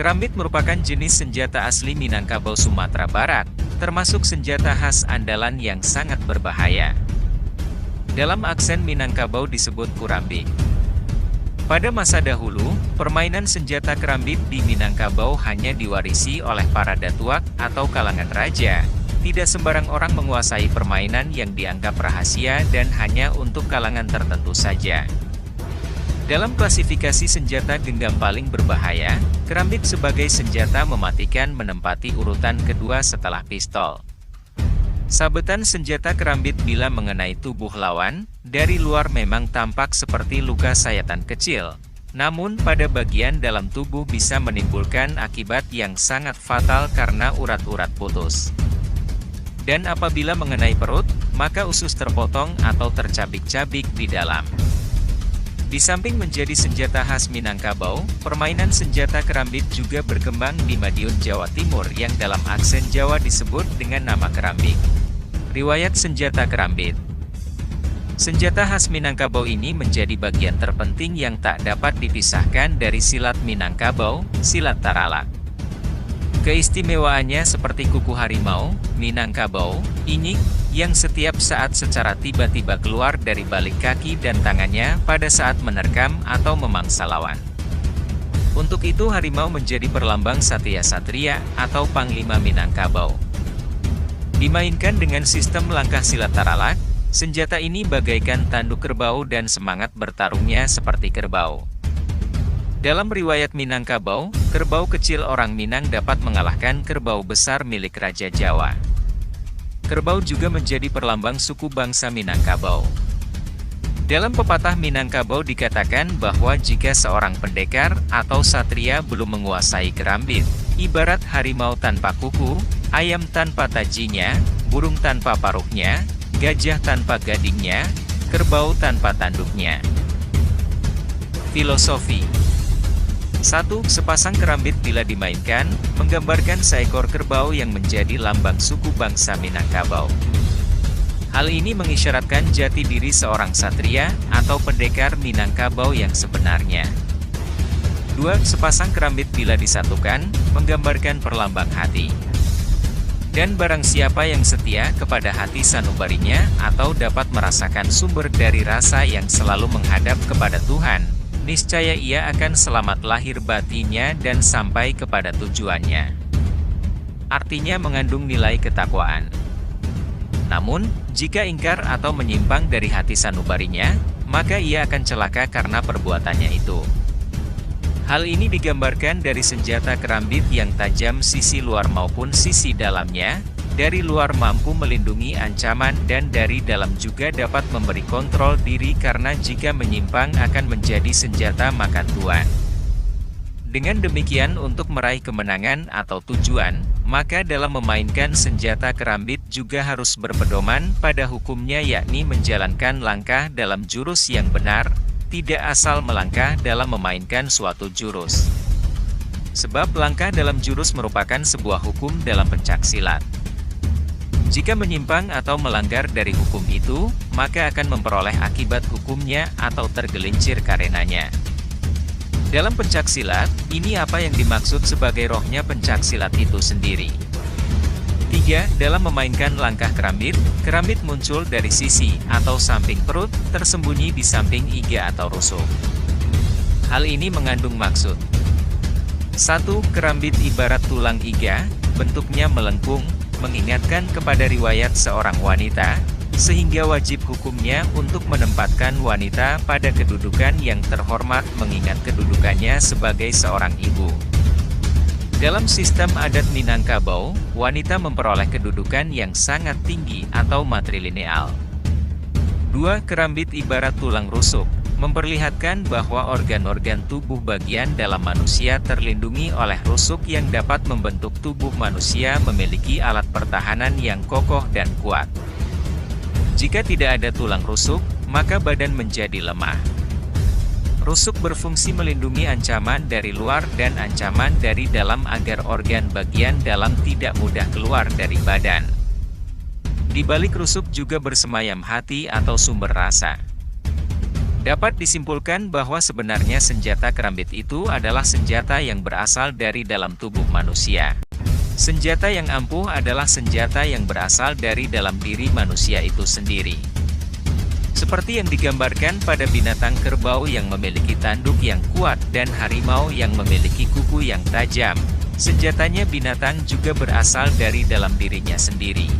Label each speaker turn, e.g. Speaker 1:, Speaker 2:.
Speaker 1: Kerambit merupakan jenis senjata asli Minangkabau Sumatera Barat, termasuk senjata khas andalan yang sangat berbahaya. Dalam aksen Minangkabau disebut kurambik. Pada masa dahulu, permainan senjata kerambit di Minangkabau hanya diwarisi oleh para datuak atau kalangan raja. Tidak sembarang orang menguasai permainan yang dianggap rahasia dan hanya untuk kalangan tertentu saja. Dalam klasifikasi senjata genggam paling berbahaya, kerambit sebagai senjata mematikan menempati urutan kedua setelah pistol. Sabetan senjata kerambit bila mengenai tubuh lawan, dari luar memang tampak seperti luka sayatan kecil. Namun pada bagian dalam tubuh bisa menimbulkan akibat yang sangat fatal karena urat-urat putus. Dan apabila mengenai perut, maka usus terpotong atau tercabik-cabik di dalam. Di samping menjadi senjata khas Minangkabau, permainan senjata kerambit juga berkembang di Madiun, Jawa Timur yang dalam aksen Jawa disebut dengan nama kerambik. Riwayat senjata kerambit. Senjata khas Minangkabau ini menjadi bagian terpenting yang tak dapat dipisahkan dari silat Minangkabau, silat Taralak. Keistimewaannya seperti kuku harimau, Minangkabau, inyik, yang setiap saat secara tiba-tiba keluar dari balik kaki dan tangannya pada saat menerkam atau memangsa lawan. Untuk itu harimau menjadi perlambang Satya-Satria atau Panglima Minangkabau. Dimainkan dengan sistem langkah silat Taralak, senjata ini bagaikan tanduk kerbau dan semangat bertarungnya seperti kerbau. Dalam riwayat Minangkabau, kerbau kecil orang Minang dapat mengalahkan kerbau besar milik Raja Jawa. Kerbau juga menjadi perlambang suku bangsa Minangkabau. Dalam pepatah Minangkabau dikatakan bahwa jika seorang pendekar atau satria belum menguasai kerambit, ibarat harimau tanpa kuku, ayam tanpa tajinya, burung tanpa paruhnya, gajah tanpa gadingnya, kerbau tanpa tanduknya. Filosofi. 1. Sepasang kerambit bila dimainkan, menggambarkan seekor kerbau yang menjadi lambang suku bangsa Minangkabau. Hal ini mengisyaratkan jati diri seorang satria atau pendekar Minangkabau yang sebenarnya. 2. Sepasang kerambit bila disatukan, menggambarkan perlambang hati. Dan barang siapa yang setia kepada hati sanubarinya atau dapat merasakan sumber dari rasa yang selalu menghadap kepada Tuhan, niscaya ia akan selamat lahir batinnya dan sampai kepada tujuannya. Artinya mengandung nilai ketakwaan. Namun, jika ingkar atau menyimpang dari hati sanubarinya, maka ia akan celaka karena perbuatannya itu. Hal ini digambarkan dari senjata kerambit yang tajam sisi luar maupun sisi dalamnya. Dari luar mampu melindungi ancaman dan dari dalam juga dapat memberi kontrol diri karena jika menyimpang akan menjadi senjata makan tuan. Dengan demikian untuk meraih kemenangan atau tujuan, maka dalam memainkan senjata kerambit juga harus berpedoman pada hukumnya yakni menjalankan langkah dalam jurus yang benar, tidak asal melangkah dalam memainkan suatu jurus. Sebab langkah dalam jurus merupakan sebuah hukum dalam pencaksilat. Jika menyimpang atau melanggar dari hukum itu, maka akan memperoleh akibat hukumnya atau tergelincir karenanya. Dalam pencaksilat, ini apa yang dimaksud sebagai rohnya pencaksilat itu sendiri. 3. Dalam memainkan langkah kerambit, kerambit muncul dari sisi atau samping perut, tersembunyi di samping iga atau rusuk. Hal ini mengandung maksud. 1. Kerambit ibarat tulang iga, bentuknya melengkung, mengingatkan kepada riwayat seorang wanita, sehingga wajib hukumnya untuk menempatkan wanita pada kedudukan yang terhormat mengingat kedudukannya sebagai seorang ibu. Dalam sistem adat Minangkabau, wanita memperoleh kedudukan yang sangat tinggi atau matrilineal. 2. Kerambit ibarat tulang rusuk, memperlihatkan bahwa organ-organ tubuh bagian dalam manusia terlindungi oleh rusuk yang dapat membentuk tubuh manusia memiliki alat pertahanan yang kokoh dan kuat. Jika tidak ada tulang rusuk, maka badan menjadi lemah. Rusuk berfungsi melindungi ancaman dari luar dan ancaman dari dalam agar organ bagian dalam tidak mudah keluar dari badan. Di balik rusuk juga bersemayam hati atau sumber rasa. Dapat disimpulkan bahwa sebenarnya senjata kerambit itu adalah senjata yang berasal dari dalam tubuh manusia. Senjata yang ampuh adalah senjata yang berasal dari dalam diri manusia itu sendiri. Seperti yang digambarkan pada binatang kerbau yang memiliki tanduk yang kuat dan harimau yang memiliki kuku yang tajam, senjatanya binatang juga berasal dari dalam dirinya sendiri.